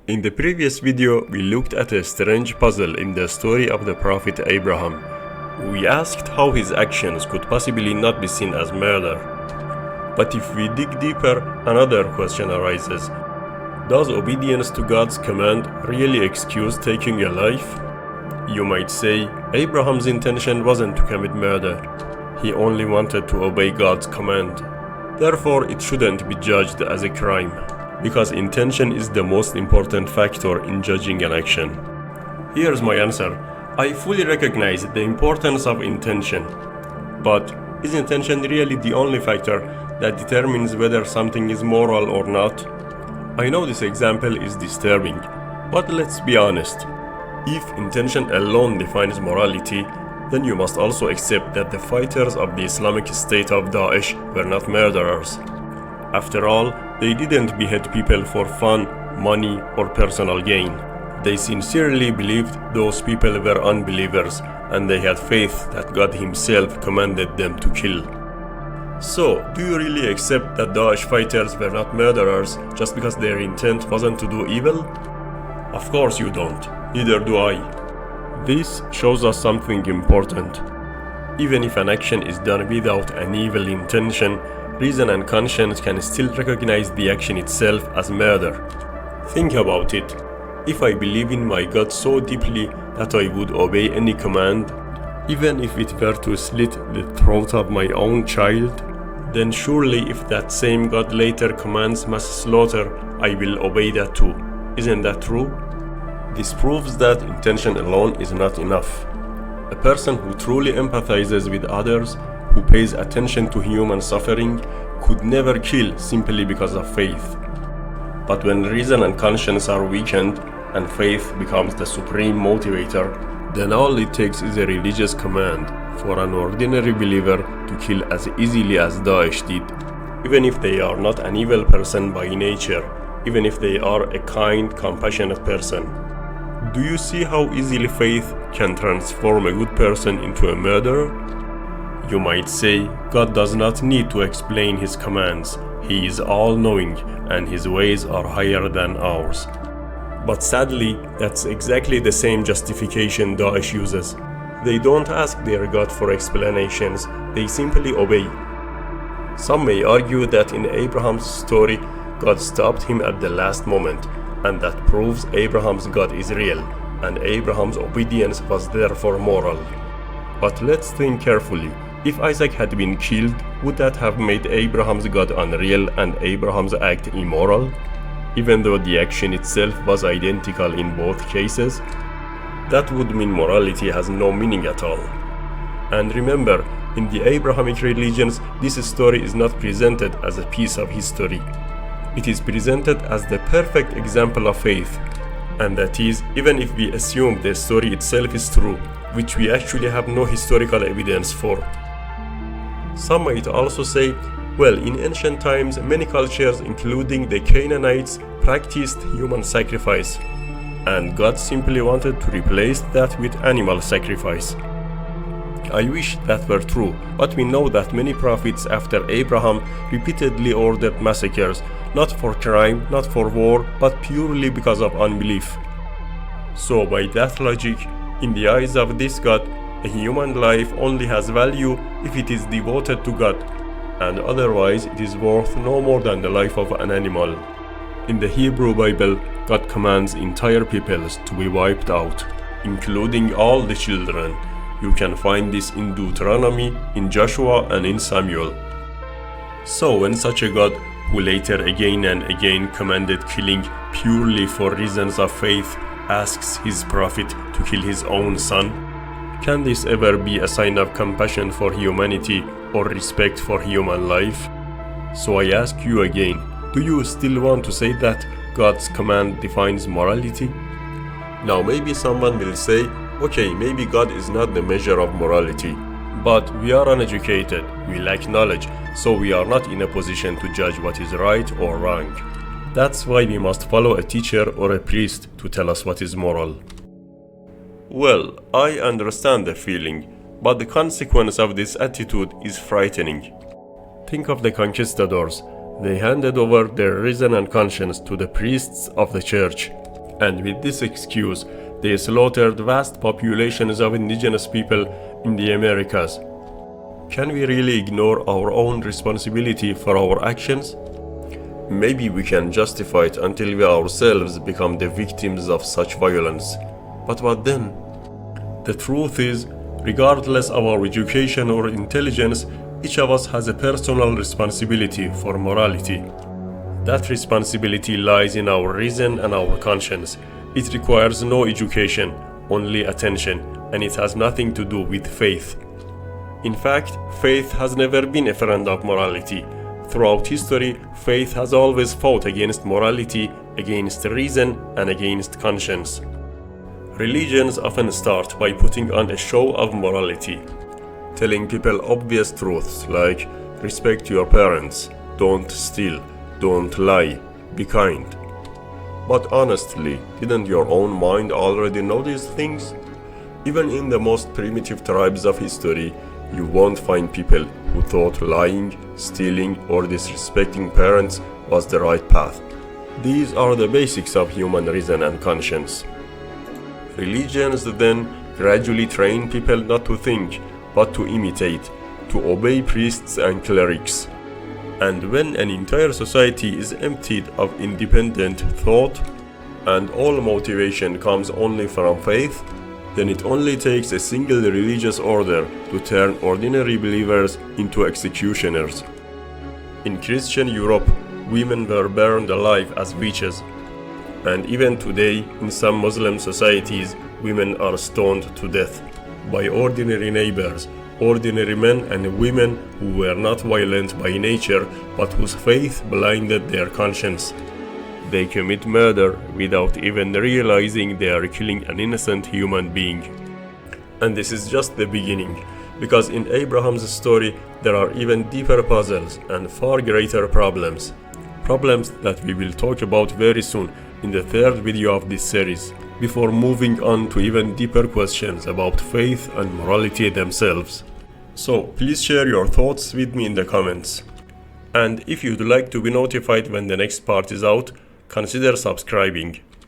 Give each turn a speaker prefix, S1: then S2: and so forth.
S1: In the previous video, we looked at a strange puzzle in the story of the prophet Abraham. We asked how his actions could possibly not be seen as murder. But if we dig deeper, another question arises. Does obedience to God's command really excuse taking a life? You might say, Abraham's intention wasn't to commit murder. He only wanted to obey God's command. Therefore, it shouldn't be judged as a crime, because intention is the most important factor in judging an action. Here's my answer. I fully recognize the importance of intention. But is intention really the only factor that determines whether something is moral or not? I know this example is disturbing, but let's be honest. If intention alone defines morality, then you must also accept that the fighters of the Islamic State of Daesh were not murderers. After all, they didn't behead people for fun, money, or personal gain. They sincerely believed those people were unbelievers, and they had faith that God Himself commanded them to kill. So, do you really accept that Daesh fighters were not murderers just because their intent wasn't to do evil? Of course you don't. Neither do I. This shows us something important. Even if an action is done without an evil intention, reason and conscience can still recognize the action itself as murder. Think about it. If I believe in my God so deeply that I would obey any command, even if it were to slit the throat of my own child, then surely if that same God later commands mass slaughter, I will obey that too. Isn't that true? This proves that intention alone is not enough. A person who truly empathizes with others, who pays attention to human suffering, could never kill simply because of faith. But when reason and conscience are weakened, and faith becomes the supreme motivator, then all it takes is a religious command for an ordinary believer to kill as easily as Daesh did, even if they are not an evil person by nature, even if they are a kind, compassionate person. Do you see how easily faith can transform a good person into a murderer? You might say, God does not need to explain His commands. He is all-knowing, and His ways are higher than ours. But sadly, that's exactly the same justification Daesh uses. They don't ask their God for explanations, they simply obey. Some may argue that in Abraham's story, God stopped him at the last moment, and that proves Abraham's God is real, and Abraham's obedience was therefore moral. But let's think carefully. If Isaac had been killed, would that have made Abraham's God unreal and Abraham's act immoral? Even though the action itself was identical in both cases? That would mean morality has no meaning at all. And remember, in the Abrahamic religions, this story is not presented as a piece of history. It is presented as the perfect example of faith. And that is, even if we assume the story itself is true, which we actually have no historical evidence for. Some might also say, well, in ancient times, many cultures, including the Canaanites, practiced human sacrifice, and God simply wanted to replace that with animal sacrifice. I wish that were true, but we know that many prophets after Abraham repeatedly ordered massacres, not for crime, not for war, but purely because of unbelief. So by that logic, in the eyes of this God, a human life only has value if it is devoted to God, and otherwise it is worth no more than the life of an animal. In the Hebrew Bible, God commands entire peoples to be wiped out, including all the children. You can find this in Deuteronomy, in Joshua, and in Samuel. So when such a God, who later again and again commanded killing purely for reasons of faith, asks his prophet to kill his own son, can this ever be a sign of compassion for humanity or respect for human life? So I ask you again, do you still want to say that God's command defines morality? Now maybe someone will say, okay, maybe God is not the measure of morality, but we are uneducated, we lack knowledge, so we are not in a position to judge what is right or wrong. That's why we must follow a teacher or a priest to tell us what is moral. Well, I understand the feeling, but the consequence of this attitude is frightening. Think of the conquistadors. They handed over their reason and conscience to the priests of the church. And with this excuse, they slaughtered vast populations of indigenous people in the Americas. Can we really ignore our own responsibility for our actions? Maybe we can justify it until we ourselves become the victims of such violence. But what then? The truth is, regardless of our education or intelligence, each of us has a personal responsibility for morality. That responsibility lies in our reason and our conscience. It requires no education, only attention, and it has nothing to do with faith. In fact, faith has never been a friend of morality. Throughout history, faith has always fought against morality, against reason, and against conscience. Religions often start by putting on a show of morality, telling people obvious truths like respect your parents, don't steal, don't lie, be kind. But honestly, didn't your own mind already know these things? Even in the most primitive tribes of history, you won't find people who thought lying, stealing, or disrespecting parents was the right path. These are the basics of human reason and conscience. Religions then gradually train people not to think, but to imitate, to obey priests and clerics. And when an entire society is emptied of independent thought, and all motivation comes only from faith, then it only takes a single religious order to turn ordinary believers into executioners. In Christian Europe, women were burned alive as witches. And even today, in some Muslim societies, women are stoned to death by ordinary neighbors, ordinary men and women who were not violent by nature, but whose faith blinded their conscience. They commit murder without even realizing they are killing an innocent human being. And this is just the beginning, because in Abraham's story there are even deeper puzzles and far greater problems. Problems that we will talk about very soon in the third video of this series, before moving on to even deeper questions about faith and morality themselves. So please share your thoughts with me in the comments. And if you'd like to be notified when the next part is out, consider subscribing.